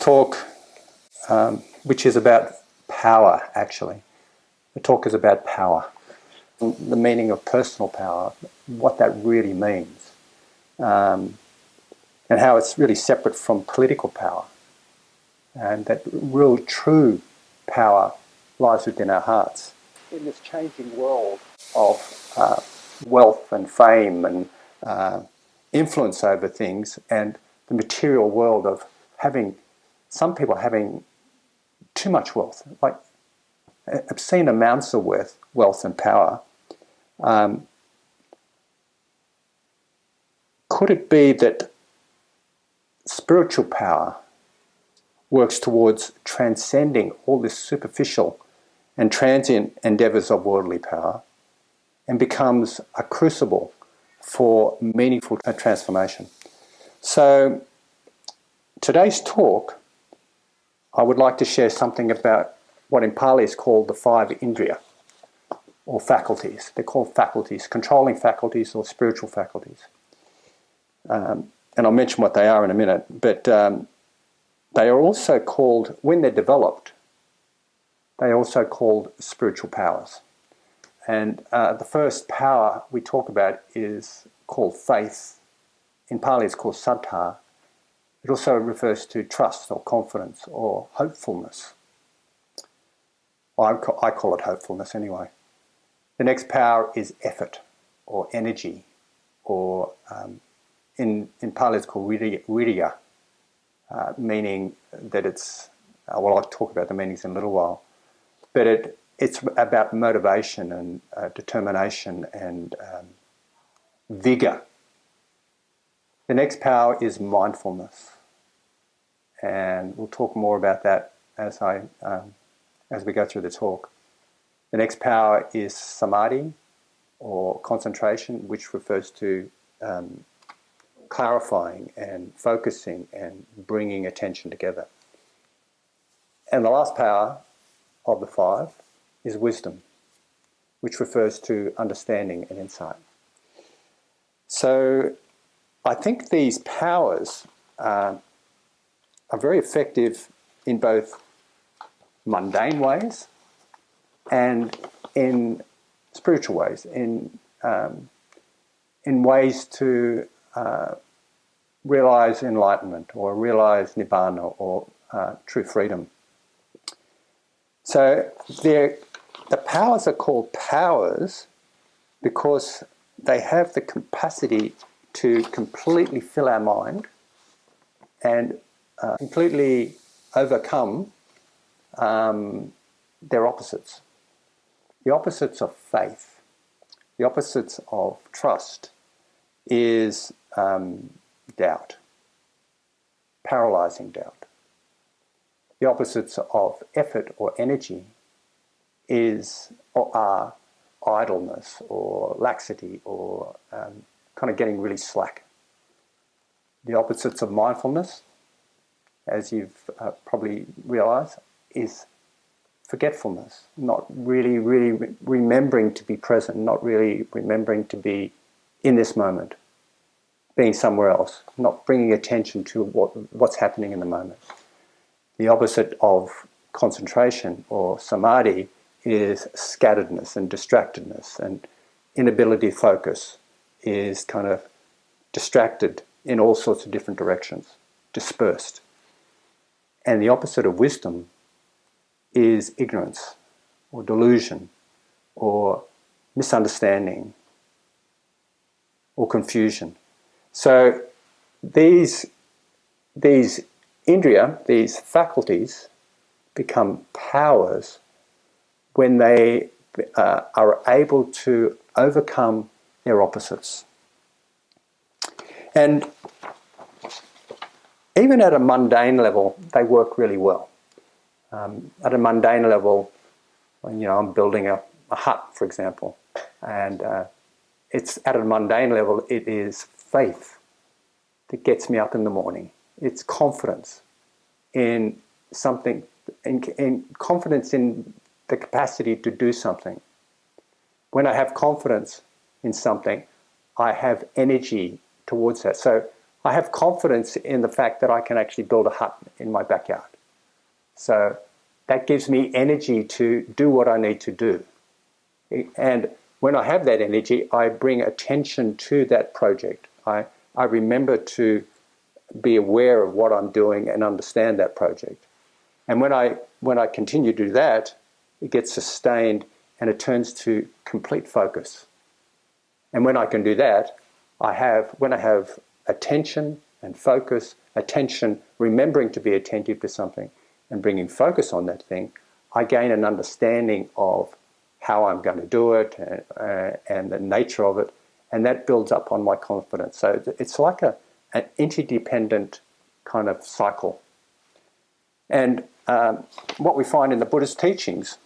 talk, which is about power, actually. The talk is about power, the meaning of personal power, what that really means, and how it's really separate from political power, and that real true power lies within our hearts. In this changing world of wealth and fame and influence over things, and the material world of some people having too much wealth, like obscene amounts of wealth and power. Could it be that spiritual power works towards transcending all this superficial and transient endeavours of worldly power and becomes a crucible for meaningful transformation? So today's talk, I would like to share something about what in Pali is called the 5 indriya, or faculties. They're called faculties, controlling faculties or spiritual faculties. And I'll mention what they are in a minute, but they are also called, when they're developed, they are also called spiritual powers. And the first power we talk about is called faith. In Pali it's called saddha. It also refers to trust or confidence or hopefulness. I call it hopefulness anyway. The next power is effort or energy, or in Pali it's called virya, meaning that it's, well, I'll talk about the meanings in a little while, but it's about motivation and determination and vigour. The next power is mindfulness, and we'll talk more about that as we go through the talk. The next power is samadhi, or concentration, which refers to clarifying and focusing and bringing attention together. And the last power of the 5 is wisdom, which refers to understanding and insight. So I think these powers are very effective in both mundane ways and in spiritual ways, in ways to realize enlightenment or realize nibbana or true freedom. So the powers are called powers because they have the capacity to completely fill our mind and completely overcome their opposites. The opposites of faith, the opposites of trust is doubt, paralyzing doubt. The opposites of effort or energy are idleness or laxity or kind of getting really slack. The opposites of mindfulness, as you've probably realised, is forgetfulness, not really remembering to be present, not really remembering to be in this moment, being somewhere else, not bringing attention to what's happening in the moment. The opposite of concentration or samadhi is scatteredness and distractedness, and inability to focus is kind of distracted in all sorts of different directions, dispersed. And the opposite of wisdom is ignorance or delusion or misunderstanding or confusion. So these indriya, these faculties, become powers when they are able to overcome their opposites. And even at a mundane level, they work really well. At a mundane level, I'm building a hut, for example, and it's at a mundane level, it is faith that gets me up in the morning. It's confidence in something, in confidence in the capacity to do something. When I have confidence in something, I have energy towards that. So I have confidence in the fact that I can actually build a hut in my backyard. So that gives me energy to do what I need to do. And when I have that energy, I bring attention to that project. I remember to be aware of what I'm doing and understand that project. And when I continue to do that, it gets sustained and it turns to complete focus. And when I can do that, when I have attention and focus, attention, remembering to be attentive to something and bringing focus on that thing, I gain an understanding of how I'm going to do it and the nature of it, and that builds up on my confidence. So it's like an interdependent kind of cycle. And what we find in the Buddhist teachings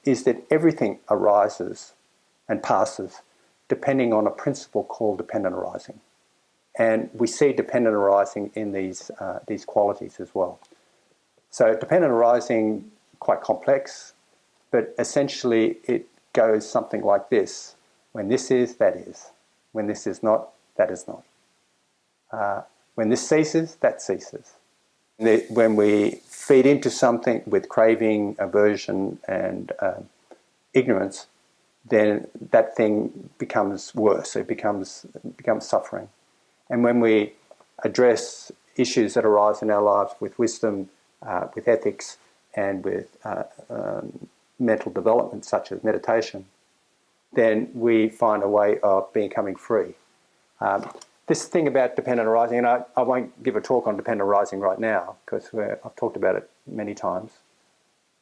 is that everything arises and passes depending on a principle called dependent arising. And we see dependent arising in these qualities as well. So dependent arising, quite complex, but essentially it goes something like this. When this is, that is. When this is not, that is not. When this ceases, that ceases. When we feed into something with craving, aversion, and ignorance, then that thing becomes worse. It becomes suffering. And when we address issues that arise in our lives with wisdom, with ethics, and with mental development, such as meditation, then we find a way of becoming free. This thing about dependent arising, and I won't give a talk on dependent arising right now because I've talked about it many times,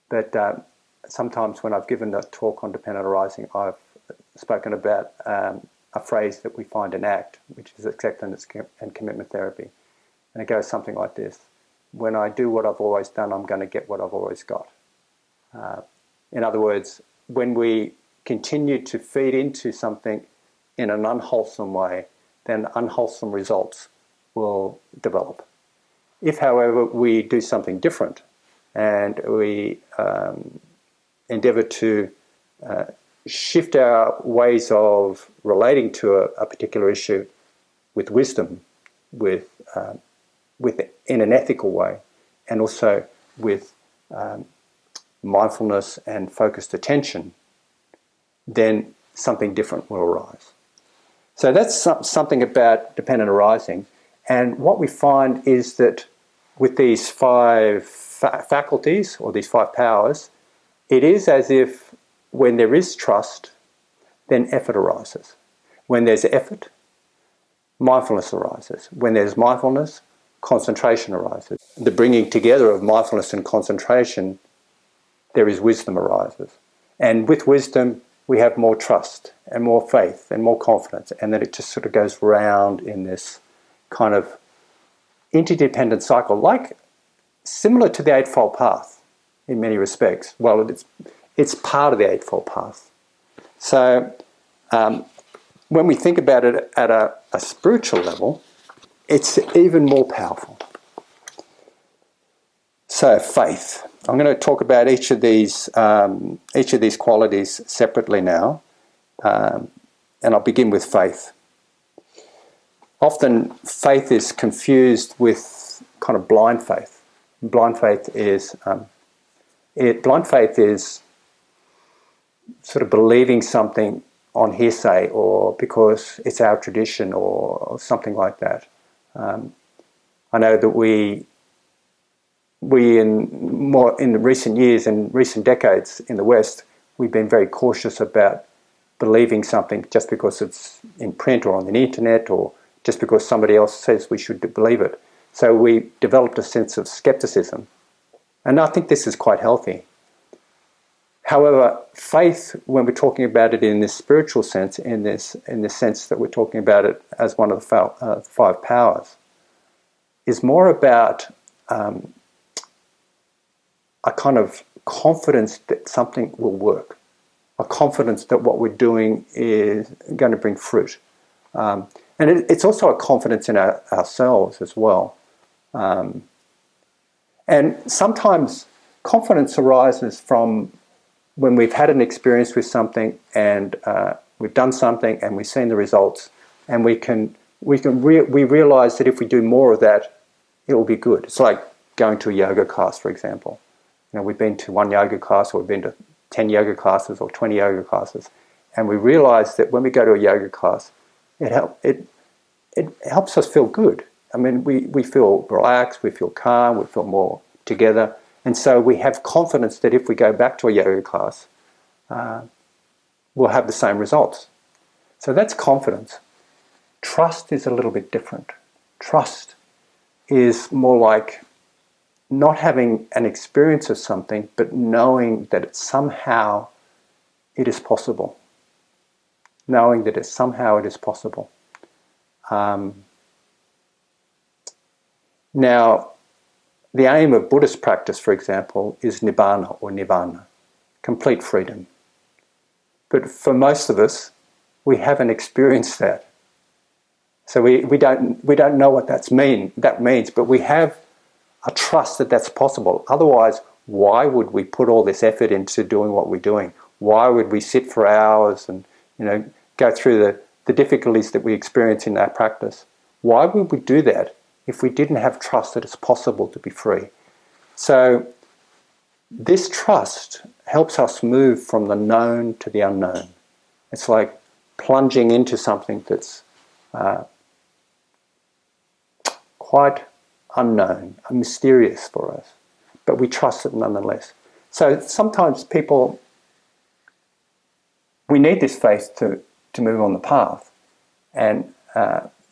but sometimes when I've given a talk on dependent arising, I've spoken about a phrase that we find in ACT, which is acceptance and commitment therapy. And it goes something like this: when I do what I've always done, I'm going to get what I've always got. In other words, when we continue to feed into something in an unwholesome way, then unwholesome results will develop. If, however, we do something different and we endeavour to shift our ways of relating to a particular issue with wisdom, in an ethical way, and also with mindfulness and focused attention, then something different will arise. So that's something about dependent arising. And what we find is that with these 5 faculties, or these 5 powers, it is as if when there is trust, then effort arises. When there's effort, mindfulness arises. When there's mindfulness, concentration arises. The bringing together of mindfulness and concentration, there is wisdom arises. And with wisdom, we have more trust and more faith and more confidence, and then it just sort of goes round in this kind of interdependent cycle, like similar to the Eightfold Path in many respects. Well, it's part of the Eightfold Path. So when we think about it at a spiritual level, it's even more powerful. So faith. I'm going to talk about each of these qualities separately now, and I'll begin with faith. Often faith is confused with kind of blind faith. Blind faith is sort of believing something on hearsay or because it's our tradition or something like that. I know that we in the recent years and recent decades in the West, we've been very cautious about believing something just because it's in print or on the internet or just because somebody else says we should believe it. So we developed a sense of skepticism. And I think this is quite healthy. However, faith, when we're talking about it in this spiritual sense, in this sense that we're talking about it as one of the 5 powers, is more about a kind of confidence that something will work, a confidence that what we're doing is going to bring fruit. And it's also a confidence in ourselves as well. And sometimes confidence arises from when we've had an experience with something and we've done something and we've seen the results and we can we realize that if we do more of that, it will be good. It's like going to a yoga class, for example. We've been to one yoga class, or we've been to 10 yoga classes or 20 yoga classes, and we realize that when we go to a yoga class, it helps us feel good. I mean, we feel relaxed, we feel calm, we feel more together, and so we have confidence that if we go back to a yoga class, we'll have the same results. So that's confidence. Trust is a little bit different. Trust is more like not having an experience of something, but knowing that somehow it is possible. Knowing that somehow it is possible. Now, the aim of Buddhist practice, for example, is nibbana or nirvana, complete freedom. But for most of us, we haven't experienced that. So we don't know what that means, but we have a trust that that's possible. Otherwise, why would we put all this effort into doing what we're doing? Why would we sit for hours and go through the difficulties that we experience in our practice? Why would we do that if we didn't have trust that it's possible to be free? So this trust helps us move from the known to the unknown. It's like plunging into something that's quite unknown and mysterious for us, but we trust it nonetheless. So sometimes we need this faith to move on the path, and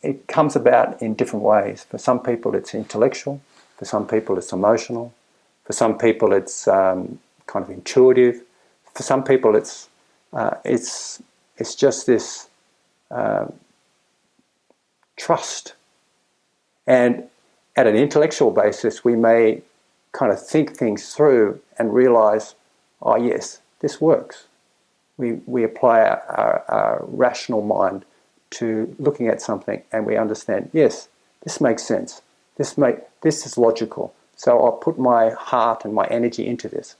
it comes about in different ways. For some people it's intellectual, for some people it's emotional, for some people it's kind of intuitive, for some people it's just this trust. And at an intellectual basis, we may kind of think things through and realize, oh yes, this works. We apply our rational mind to looking at something, and we understand, yes, this makes sense. This is logical. So I'll put my heart and my energy into this.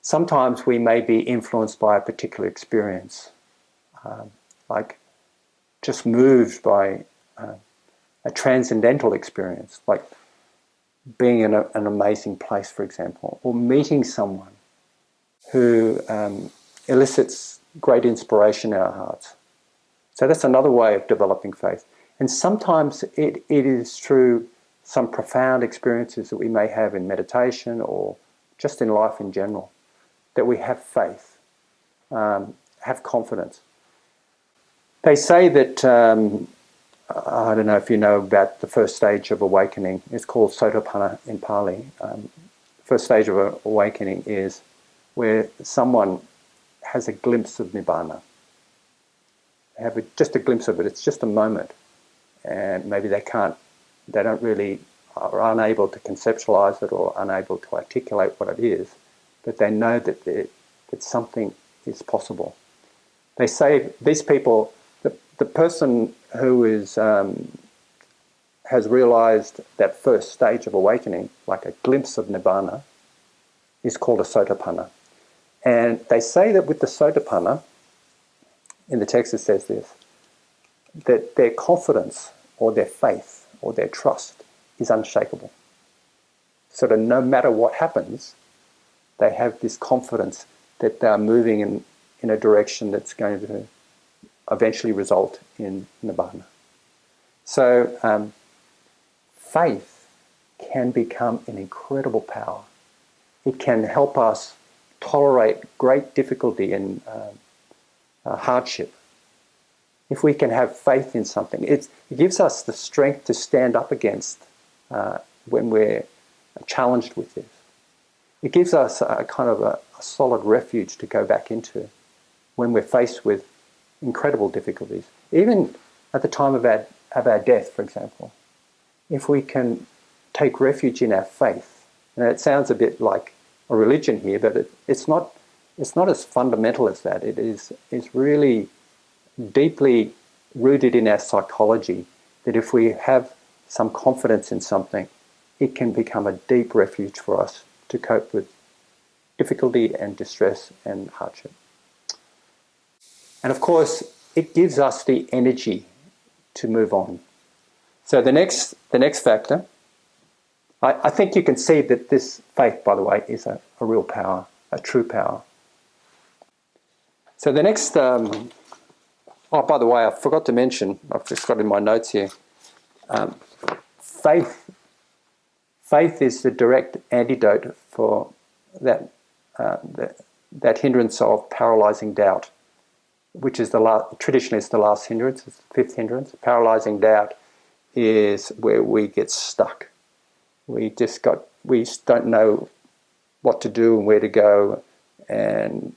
Sometimes we may be influenced by a particular experience, like just moved by a transcendental experience, like being in an amazing place, for example, or meeting someone who elicits great inspiration in our hearts. So that's another way of developing faith. And sometimes it is through some profound experiences that we may have in meditation or just in life in general, that we have faith, have confidence. They say that, I don't know if you know about the first stage of awakening, it's called Sotapanna in Pali. First stage of awakening is where someone has a glimpse of nibbana. They have just a glimpse of it, it's just a moment. And maybe they don't really, are unable to conceptualize it or unable to articulate what it is, but they know that something is possible. They say these people, the person who has realized that first stage of awakening, like a glimpse of nibbana, is called a sotapanna. And they say that with the sotapanna, in the text it says this, that their confidence or their faith or their trust is unshakable. So that no matter what happens, they have this confidence that they're moving in a direction that's going to eventually result in nibbana. So faith can become an incredible power. It can help us tolerate great difficulty and hardship. If we can have faith in something, it gives us the strength to stand up against when we're challenged with this. It gives us a kind of a solid refuge to go back into when we're faced with incredible difficulties. Even at the time of our death, for example, if we can take refuge in our faith, and it sounds a bit like a religion here, but it's not as fundamental as that. It's really deeply rooted in our psychology, that if we have some confidence in something, it can become a deep refuge for us to cope with difficulty and distress and hardship. And of course, it gives us the energy to move on. So the next factor, I think you can see that this faith, by the way, is a real power, a true power. So the next, oh, by the way, I forgot to mention, I've just got in my notes here, faith is the direct antidote for that hindrance of paralysing doubt, which is traditionally is the last hindrance, it's the fifth hindrance. Paralysing doubt is where we get stuck. We don't know what to do and where to go, and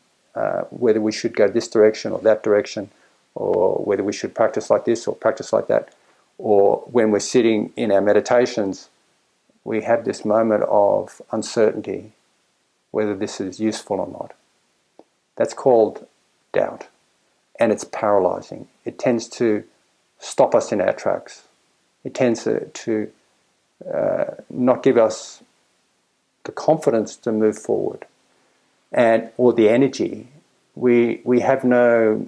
whether we should go this direction or that direction, or whether we should practice like this or practice like that. Or when we're sitting in our meditations, we have this moment of uncertainty, whether this is useful or not. That's called doubt, and it's paralysing. It tends to stop us in our tracks. It tends to not give us the confidence to move forward, or the energy. We have no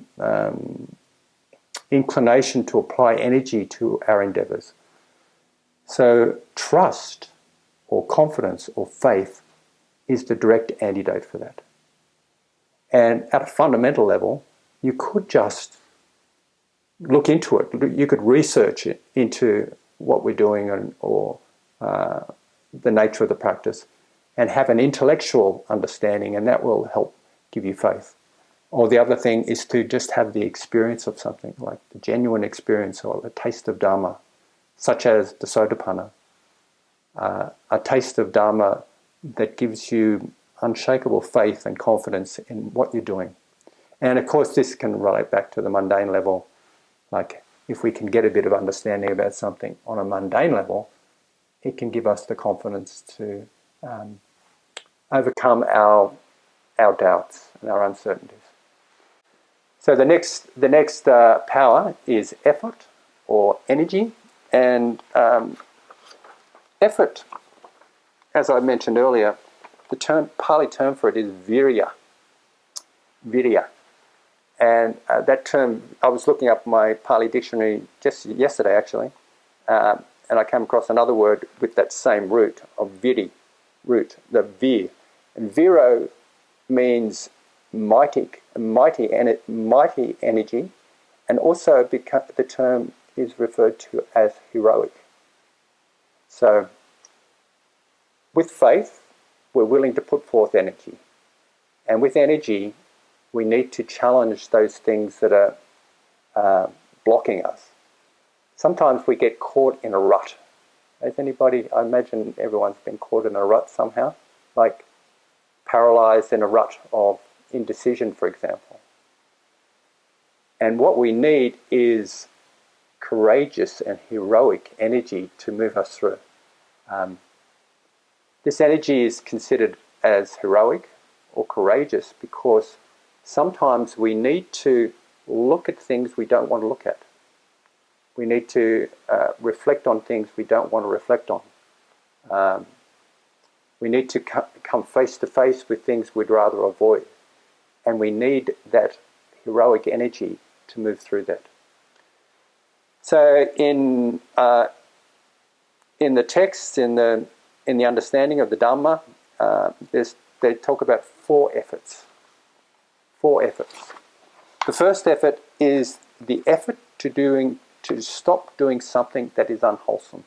inclination to apply energy to our endeavours. So trust or confidence or faith is the direct antidote for that. And at a fundamental level, you could just look into it. You could research it into what we're doing or the nature of the practice, and have an intellectual understanding, and that will help give you faith. Or the other thing is to just have the experience of something, like the genuine experience or a taste of Dhamma, such as the Sotapanna, a taste of Dhamma that gives you unshakable faith and confidence in what you're doing. And of course this can relate back to the mundane level. Like if we can get a bit of understanding about something on a mundane level, it can give us the confidence to overcome our doubts and our uncertainties. So the next power is effort or energy. And effort, as I mentioned earlier, the Pali term for it is virya. Virya. And that term, I was looking up my Pali dictionary just yesterday actually, and I came across another word with that same root of viri, root, the vir. And viro means mighty energy, and also the term is referred to as heroic. So with faith, we're willing to put forth energy. And with energy, we need to challenge those things that are blocking us. Sometimes we get caught in a rut. Has anybody, I imagine everyone's been caught in a rut somehow, like paralyzed in a rut of indecision, for example. And what we need is courageous and heroic energy to move us through. This energy is considered as heroic or courageous because sometimes we need to look at things we don't want to look at. We need to reflect on things we don't want to reflect on. We need to come face to face with things we'd rather avoid. And we need that heroic energy to move through that. So in the texts, in the understanding of the Dhamma, they talk about 4 efforts. 4 efforts. The first effort is the effort to stop doing something that is unwholesome.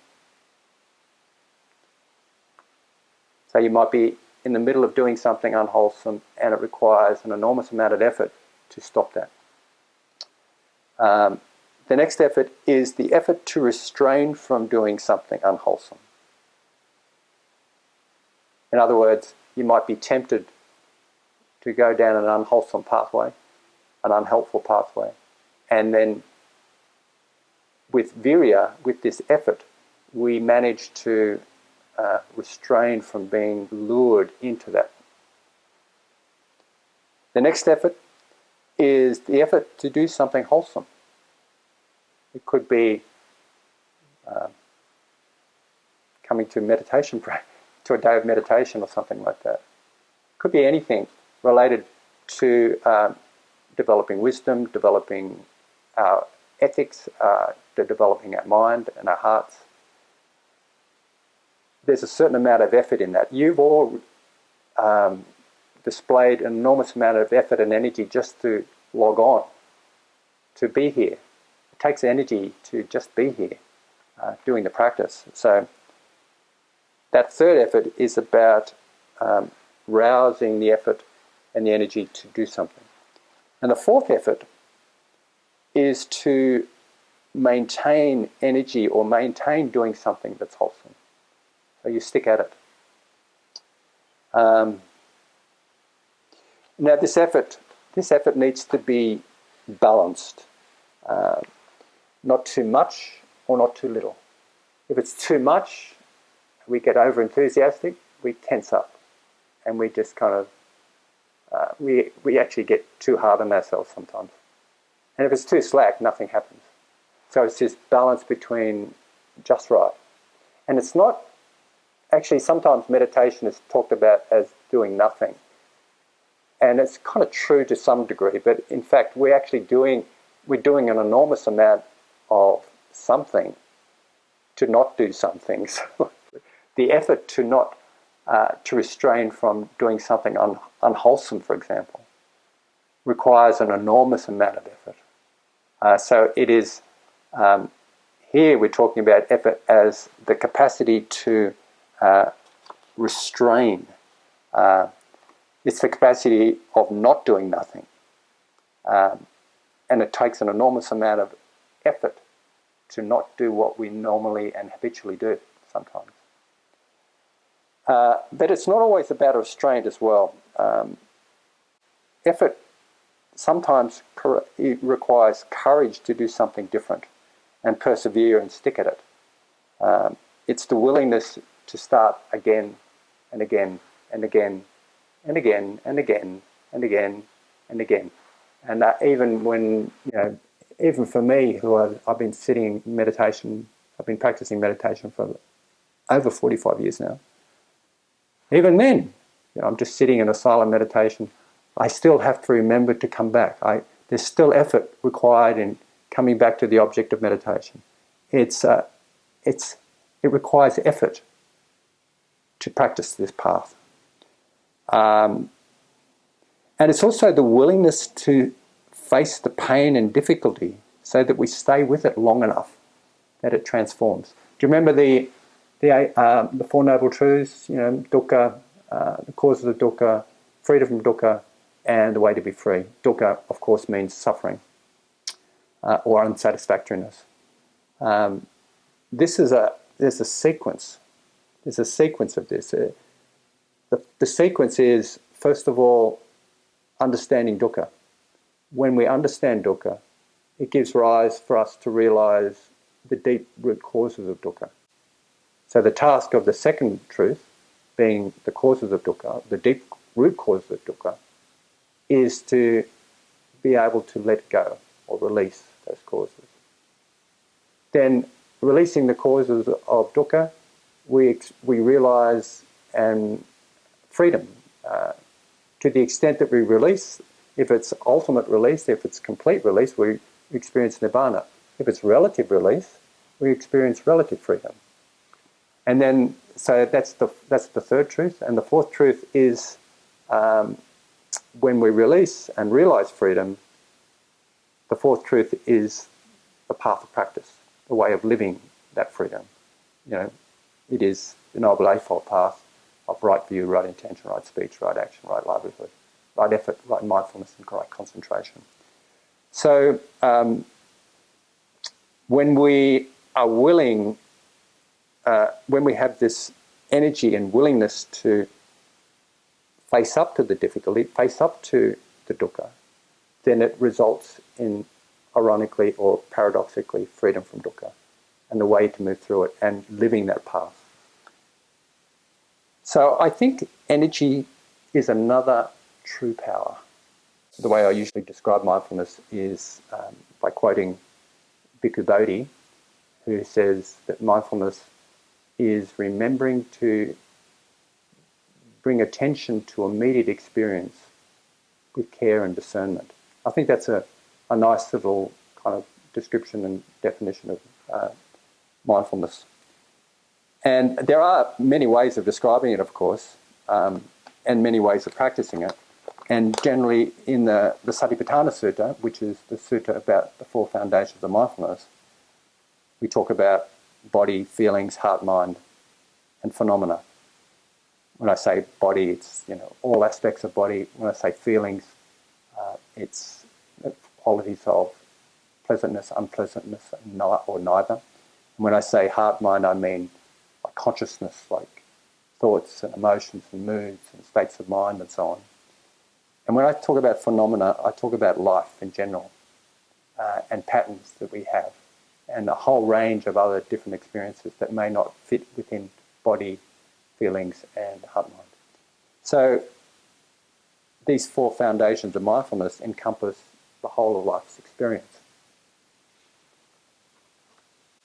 So you might be in the middle of doing something unwholesome and it requires an enormous amount of effort to stop that. The next effort is the effort to restrain from doing something unwholesome. In other words, you might be tempted to go down an unwholesome pathway, an unhelpful pathway, and then with virya, with this effort, we manage to restrain from being lured into that. The next effort is the effort to do something wholesome. It could be coming to meditation, to a day of meditation or something like that. It could be anything related to developing wisdom, developing our ethics, after developing our mind and our hearts, there's a certain amount of effort in that. You've all displayed an enormous amount of effort and energy just to log on, to be here. It takes energy to just be here, doing the practice. So that third effort is about rousing the effort and the energy to do something. And the fourth effort is to maintain energy or maintain doing something that's wholesome. So you stick at it. Now this effort needs to be balanced. Not too much or not too little. If it's too much, we get over enthusiastic, we tense up, and we just kind of we actually get too hard on ourselves sometimes. And if it's too slack, nothing happens. So it's this balance between just right. And it's not, actually sometimes meditation is talked about as doing nothing. And it's kind of true to some degree, but in fact we're doing an enormous amount of something to not do some things. The effort to not, to restrain from doing something unwholesome, for example, requires an enormous amount of effort. So it is, here we're talking about effort as the capacity to restrain. It's the capacity of not doing nothing. And it takes an enormous amount of effort to not do what we normally and habitually do sometimes. But it's not always about restraint as well. Effort sometimes it requires courage to do something different and persevere and stick at it. It's the willingness to start again and again and again and again and again and again and again. And even when, even for me, who I've been sitting meditation, I've been practicing meditation for over 45 years now. Even then, I'm just sitting in a silent meditation. I still have to remember to come back. There's still effort required in coming back to the object of meditation. It requires effort to practice this path. And it's also the willingness to face the pain and difficulty so that we stay with it long enough that it transforms. Do you remember the Four Noble Truths? Dukkha, the causes of dukkha, freedom from dukkha, and the way to be free. Dukkha, of course, means suffering or unsatisfactoriness. There's a sequence. There's a sequence of this. The sequence is, first of all, understanding dukkha. When we understand dukkha, it gives rise for us to realize the deep root causes of dukkha. So the task of the second truth, being the causes of dukkha, the deep root causes of dukkha, is to be able to let go or release those causes. Then, releasing the causes of dukkha, we realize freedom. To the extent that we release, if it's ultimate release, if it's complete release, we experience nirvana. If it's relative release, we experience relative freedom. And then, so that's the third truth. And the fourth truth is when we release and realize freedom, the fourth truth is the path of practice, the way of living that freedom. It is the Noble Eightfold Path of right view, right intention, right speech, right action, right livelihood, right effort, right mindfulness, and right concentration. So when we are willing, when we have this energy and willingness to face up to the difficulty, face up to the dukkha, then it results in, ironically or paradoxically, freedom from dukkha and the way to move through it and living that path. So I think energy is another true power. The way I usually describe mindfulness is by quoting Bhikkhu Bodhi, who says that mindfulness is remembering to bring attention to immediate experience with care and discernment. I think that's a nice little kind of description and definition of mindfulness. And there are many ways of describing it, of course, and many ways of practicing it. And generally in the Satipatthana Sutta, which is the sutta about the 4 foundations of mindfulness, we talk about body, feelings, heart, mind, and phenomena. When I say body, it's all aspects of body. When I say feelings, it's qualities of pleasantness, unpleasantness, or neither. And when I say heart, mind, I mean consciousness, like thoughts and emotions and moods and states of mind and so on. And when I talk about phenomena, I talk about life in general and patterns that we have and a whole range of other different experiences that may not fit within body, feelings and heart, mind. So these 4 foundations of mindfulness encompass the whole of life's experience.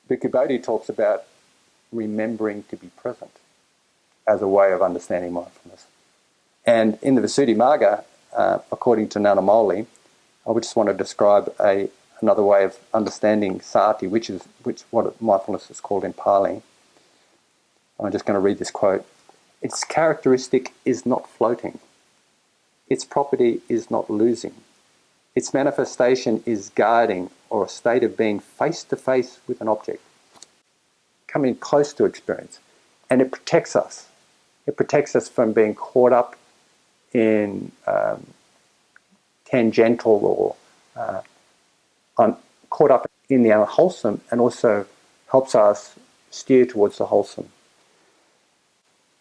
Bhikkhu Bodhi talks about remembering to be present as a way of understanding mindfulness. And in the Visuddhimagga, according to Nana Moli, I would just want to describe another way of understanding sati, which what mindfulness is called in Pali. I'm just going to read this quote. Its characteristic is not floating. Its property is not losing. Its manifestation is guarding, or a state of being face to face with an object, coming close to experience. And it protects us. It protects us from being caught up in tangential or caught up in the unwholesome, and also helps us steer towards the wholesome.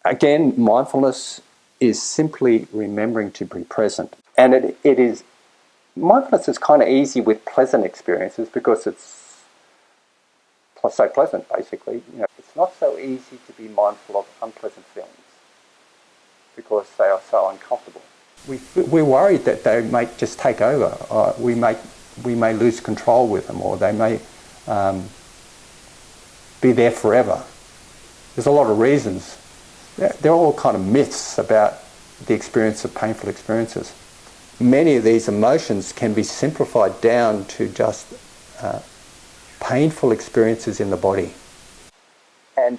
Again, mindfulness is simply remembering to be present. And it is, mindfulness is kind of easy with pleasant experiences because it's so pleasant, basically. It's not so easy to be mindful of unpleasant feelings because they are so uncomfortable. We're worried that they may just take over, or we may lose control with them, or they may be there forever. There's a lot of reasons. They're all kind of myths about the experience of painful experiences. Many of these emotions can be simplified down to just painful experiences in the body. And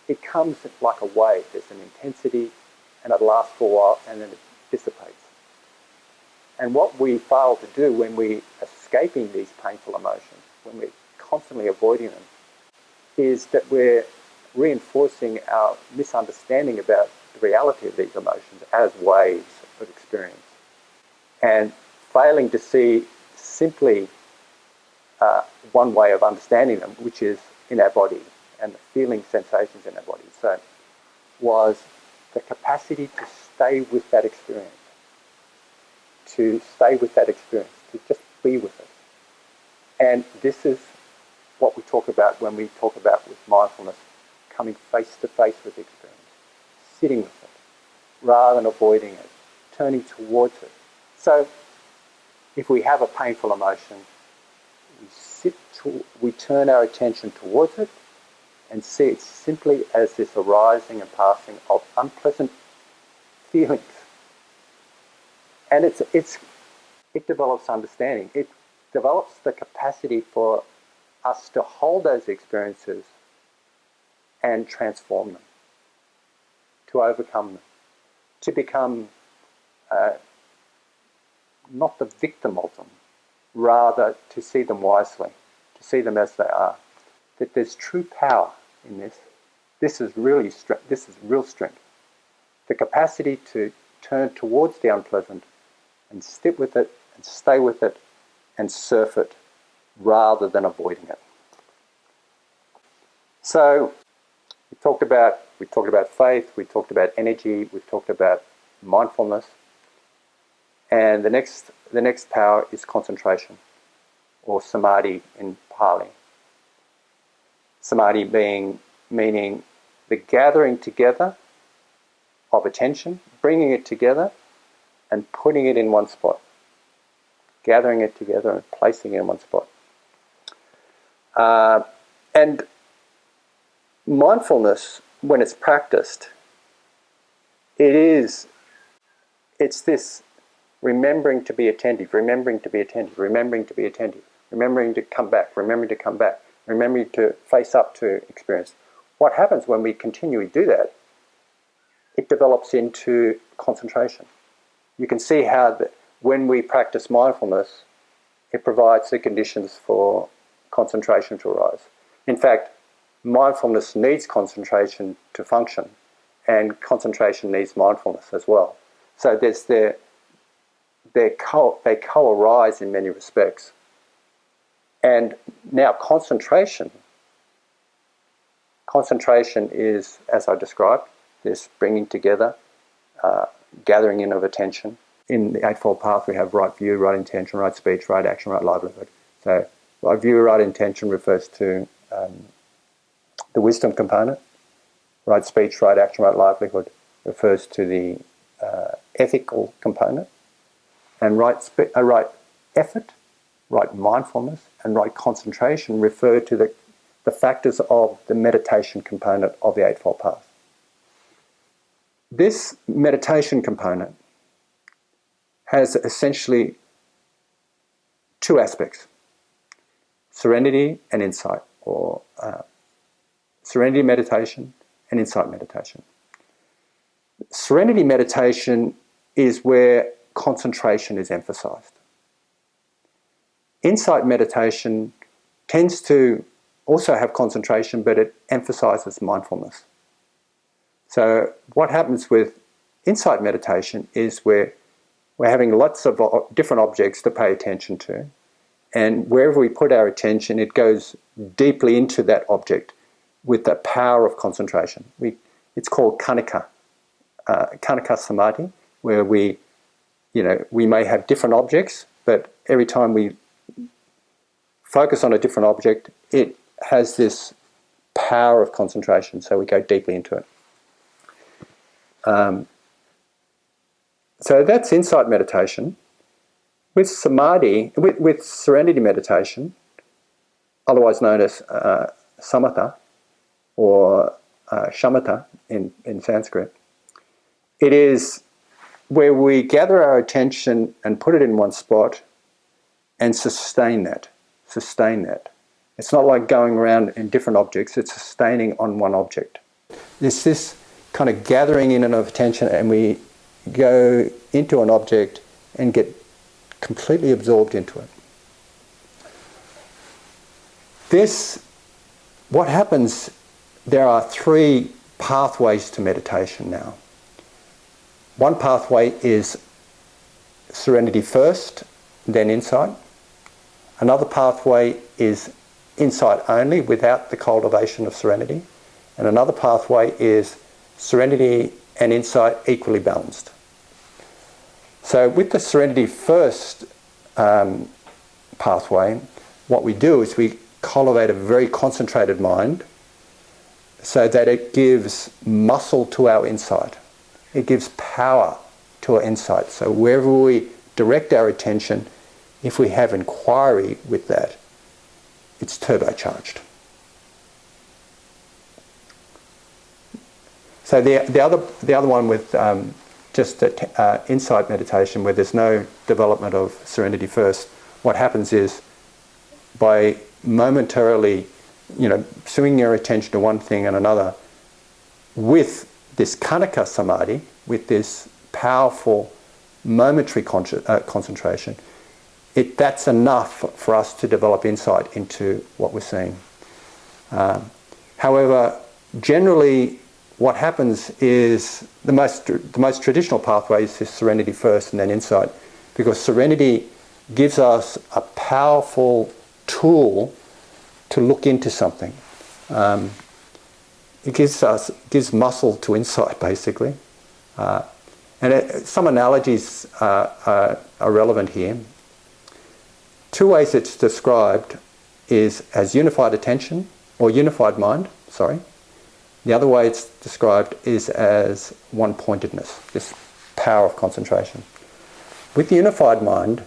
it comes like a wave. There's an intensity, and it lasts for a while, and then it dissipates. And what we fail to do when we're escaping these painful emotions, when we're constantly avoiding them, is that we're reinforcing our misunderstanding about the reality of these emotions as waves of experience, and failing to see simply one way of understanding them, which is in our body and the feeling sensations in our body. So was the capacity to stay with that experience, to just be with it. And this is what we talk about when we talk about with mindfulness, coming face to face with the experience, sitting with it, rather than avoiding it, turning towards it. So if we have a painful emotion, we turn our attention towards it and see it simply as this arising and passing of unpleasant feelings. And it develops understanding. It develops the capacity for us to hold those experiences and transform them, to overcome them, to become not the victim of them, rather to see them wisely, to see them as they are. That there's true power in this. This is real strength. The capacity to turn towards the unpleasant and sit with it and stay with it and surf it rather than avoiding it. So we talked about faith, we talked about energy, we've talked about mindfulness, and the next power is concentration, or samadhi in Pali. Samadhi meaning the gathering together of attention, bringing it together and putting it in one spot. Gathering it together and placing it in one spot. And mindfulness, when it's practiced, it's this remembering to be attentive, remembering to be attentive, remembering to be attentive. remembering to come back, remembering to come back, remembering to face up to experience. What happens when we continually do that, it develops into concentration. You can see how when we practice mindfulness, it provides the conditions for concentration to arise. In fact, mindfulness needs concentration to function, and concentration needs mindfulness as well. So they co-arise in many respects. And now concentration is, as I described, this bringing together, gathering in of attention. In the Eightfold Path, we have right view, right intention, right speech, right action, right livelihood. So right view, right intention refers to the wisdom component. Right speech, right action, right livelihood refers to the ethical component. And right effort, right mindfulness, and right concentration refer to the factors of the meditation component of the Eightfold Path. This meditation component has essentially two aspects: serenity and insight, or serenity meditation and insight meditation. Serenity meditation is where concentration is emphasized. Insight meditation tends to also have concentration, but it emphasizes mindfulness. So what happens with insight meditation is we're having lots of different objects to pay attention to, and wherever we put our attention, it goes deeply into that object with the power of concentration. It's called kanika samadhi, where we may have different objects, but every time we focus on a different object, it has this power of concentration, so we go deeply into it. So that's insight meditation. With samadhi, with serenity meditation, otherwise known as samatha or shamatha in Sanskrit, it is where we gather our attention and put it in one spot and sustain that. It's not like going around in different objects, it's sustaining on one object. There's this kind of gathering in and of attention, and we go into an object and get completely absorbed into it. What happens, there are three pathways to meditation now. One pathway is serenity first, then insight. Another pathway is insight only, without the cultivation of serenity. And another pathway is serenity and insight equally balanced. So with the serenity first pathway, what we do is we cultivate a very concentrated mind so that it gives muscle to our insight. It gives power to our insight. So wherever we direct our attention, if we have inquiry with that, it's turbocharged. So the other one with just insight meditation, where there's no development of serenity first, what happens is by momentarily, swinging your attention to one thing and another, with this kanika samadhi, with this powerful momentary concentration, that's enough for us to develop insight into what we're seeing. However, generally, what happens is the most traditional pathway is this serenity first and then insight, because serenity gives us a powerful tool to look into something. It gives muscle to insight, basically. Some analogies are relevant here. Two ways it's described is as unified attention, or unified mind, sorry. The other way it's described is as one-pointedness, this power of concentration. With the unified mind,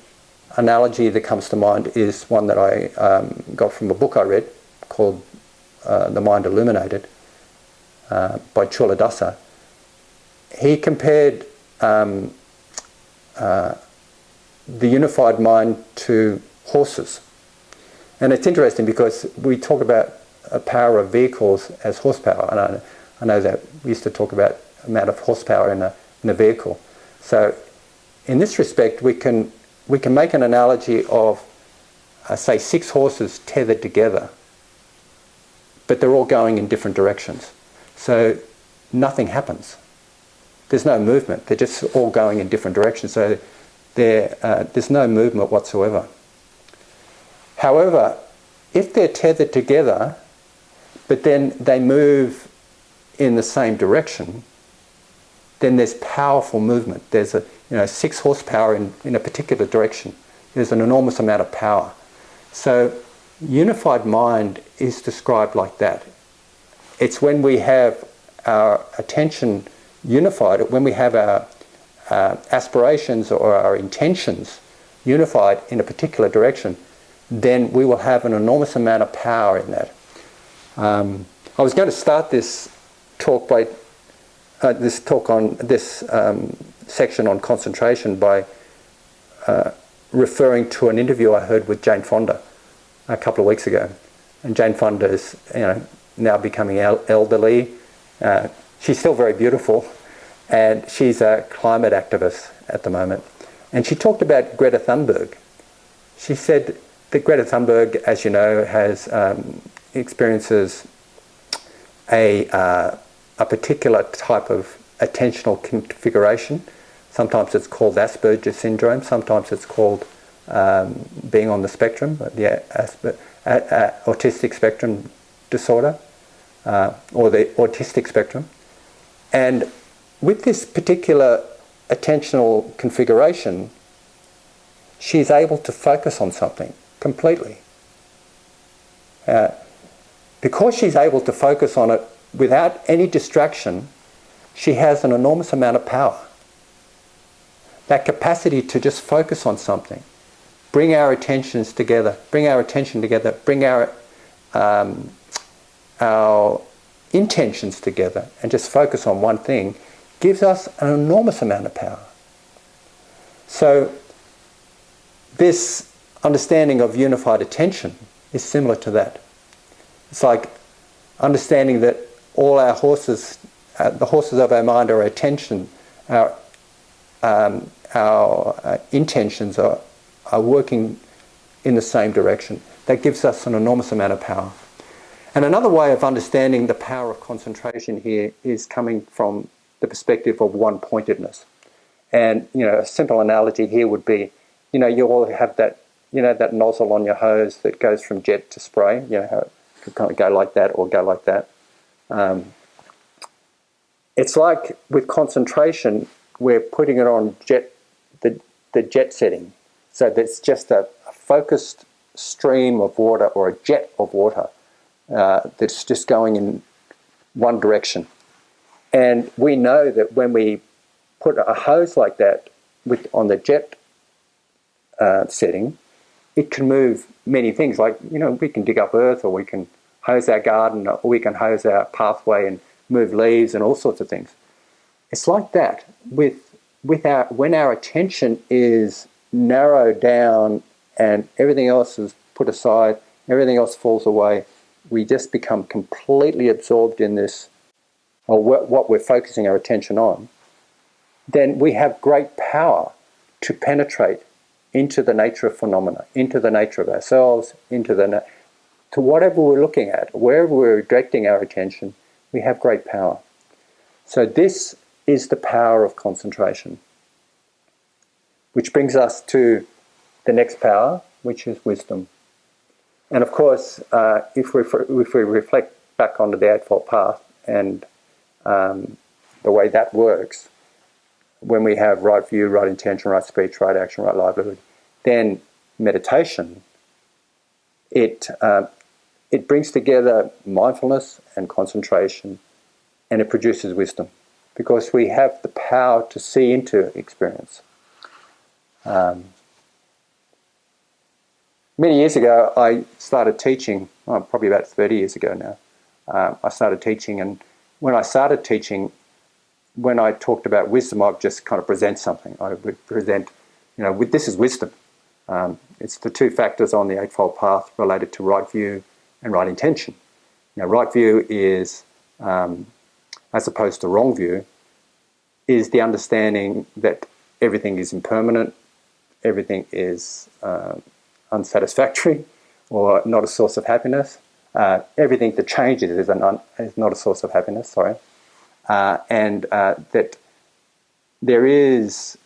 analogy that comes to mind is one that I got from a book I read called The Mind Illuminated by Chuladasa. He compared the unified mind to horses. And it's interesting because we talk about a power of vehicles as horsepower, and I know that we used to talk about the amount of horsepower in a vehicle. So in this respect, we can make an analogy of, say, 6 horses tethered together, but they're all going in different directions. So nothing happens. There's no movement. They're just all going in different directions. So there's no movement whatsoever. However, if they're tethered together, but then they move in the same direction, then there's powerful movement. There's 6 horsepower in a particular direction. There's an enormous amount of power. So unified mind is described like that. It's when we have our attention unified, when we have our aspirations or our intentions unified in a particular direction, then we will have an enormous amount of power in that. I was going to start this talk on this section on concentration by referring to an interview I heard with Jane Fonda a couple of weeks ago. And Jane Fonda is, now becoming elderly. She's still very beautiful, and she's a climate activist at the moment. And she talked about Greta Thunberg. She said that Greta Thunberg, as you know, has experiences a particular type of attentional configuration. Sometimes it's called Asperger's syndrome. Sometimes it's called being on the spectrum, the autistic spectrum disorder, or the autistic spectrum. And with this particular attentional configuration, she's able to focus on something completely. Because she's able to focus on it without any distraction, she has an enormous amount of power. That capacity to just focus on something, bring our attention together, bring our intentions together, and just focus on one thing, gives us an enormous amount of power. So this understanding of unified attention is similar to that. It's like understanding that all our horses, the horses of our mind, our attention, our intentions are working in the same direction. That gives us an enormous amount of power. And another way of understanding the power of concentration here is coming from the perspective of one-pointedness. And, a simple analogy here would be, you all have that, that nozzle on your hose that goes from jet to spray, how it could kind of go like that or go like that. It's like with concentration, we're putting it on the jet setting. So that's just a focused stream of water, or a jet of water that's just going in one direction. And we know that when we put a hose like that on the jet setting, it can move many things. Like, we can dig up earth, or we can hose our garden, or we can hose our pathway and move leaves and all sorts of things. It's like that when our attention is narrowed down and everything else is put aside, everything else falls away, we just become completely absorbed in this, or what we're focusing our attention on. Then we have great power to penetrate into the nature of phenomena, into the nature of ourselves, to whatever we're looking at, wherever we're directing our attention, we have great power. So this is the power of concentration. Which brings us to the next power, which is wisdom. And of course, if we reflect back onto the Eightfold Path and the way that works, when we have right view, right intention, right speech, right action, right livelihood, then meditation, it brings together mindfulness and concentration, and it produces wisdom, because we have the power to see into experience. Many years ago, I started teaching, probably about 30 years ago now. I started teaching, and when I started teaching, when I talked about wisdom, I would just kind of present something. I would present, this is wisdom. It's the two factors on the Eightfold Path related to right view and right intention. Right view is, as opposed to wrong view, is the understanding that everything is impermanent, everything is unsatisfactory or not a source of happiness. Everything that changes is not a source of happiness, sorry. And that there is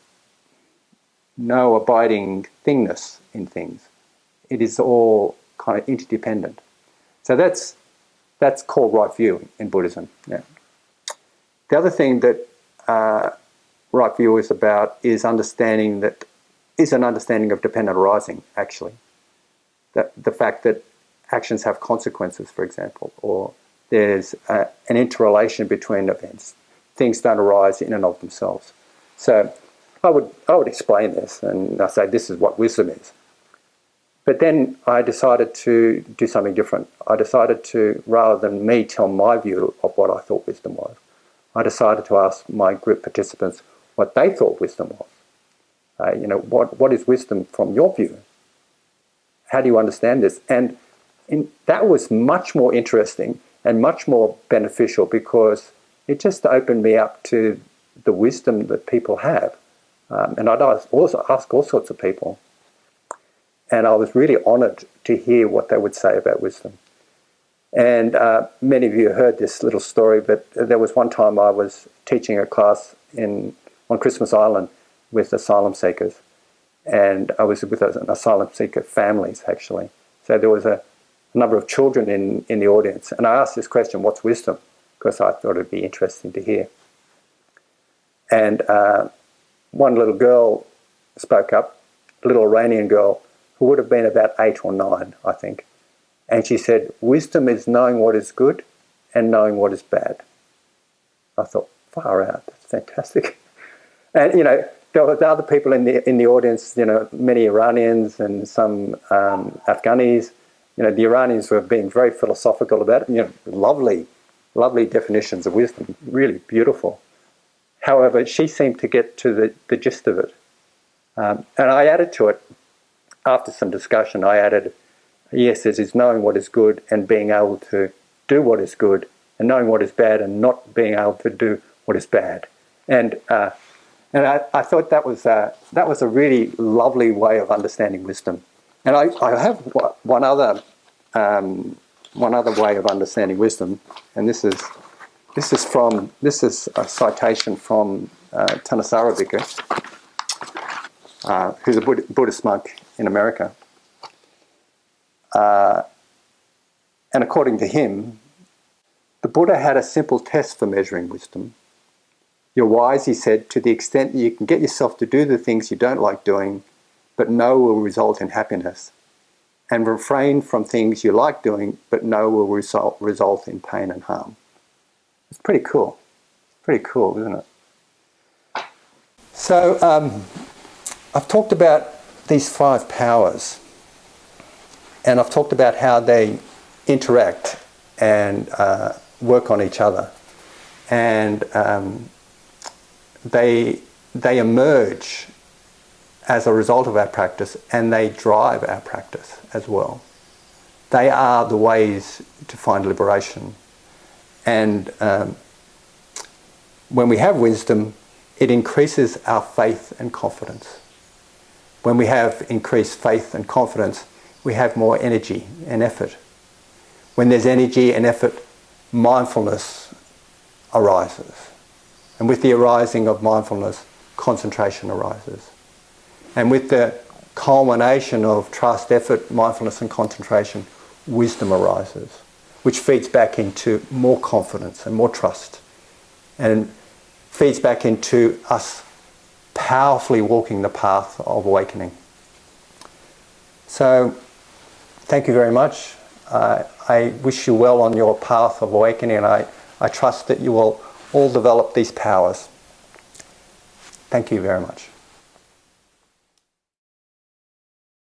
no abiding thingness in things. It is all kind of interdependent. So that's called right view in Buddhism. Yeah. The other thing that right view is about is an understanding of dependent arising, actually. The fact that actions have consequences, for example, or there's an interrelation between events. Things don't arise in and of themselves. So I would explain this, and I say this is what wisdom is. But then I decided to do something different. I decided to, rather than me tell my view of what I thought wisdom was, I decided to ask my group participants what they thought wisdom was. What is wisdom from your view? How do you understand this? And that was much more interesting and much more beneficial because it just opened me up to the wisdom that people have. And I'd also ask all sorts of people. And I was really honoured to hear what they would say about wisdom. And many of you heard this little story, but there was one time I was teaching a class on Christmas Island with asylum seekers. And I was with an asylum seeker families, actually. So there was a number of children in the audience. And I asked this question, what's wisdom? Because I thought it would be interesting to hear. And one little girl spoke up, a little Iranian girl, who would have been about 8 or 9, I think. And she said, wisdom is knowing what is good and knowing what is bad. I thought, far out, that's fantastic. And, there were other people in the audience, many Iranians and some Afghanis. The Iranians were being very philosophical about it. Lovely definitions of wisdom, really beautiful. However, she seemed to get to the gist of it. And I added to it, after some discussion, I added, yes, it is knowing what is good and being able to do what is good, and knowing what is bad and not being able to do what is bad. And I thought that was a really lovely way of understanding wisdom. And I have one other way of understanding wisdom, and this is a citation from Thanissaro Bhikkhu, who's a Buddhist monk in America. And according to him, the Buddha had a simple test for measuring wisdom. You're wise, he said, to the extent that you can get yourself to do the things you don't like doing, but know will result in happiness, and refrain from things you like doing, but know will result in pain and harm. It's pretty cool. Pretty cool, isn't it? So I've talked about these 5 powers, and I've talked about how they interact and work on each other, and they emerge as a result of our practice, and they drive our practice as well. They are the ways to find liberation. And when we have wisdom, it increases our faith and confidence. When we have increased faith and confidence, we have more energy and effort. When there's energy and effort, mindfulness arises. And with the arising of mindfulness, concentration arises. And with the culmination of trust, effort, mindfulness and concentration, wisdom arises, which feeds back into more confidence and more trust, and feeds back into us powerfully walking the path of awakening. So, thank you very much. I wish you well on your path of awakening, and I trust that you will all develop these powers. Thank you very much.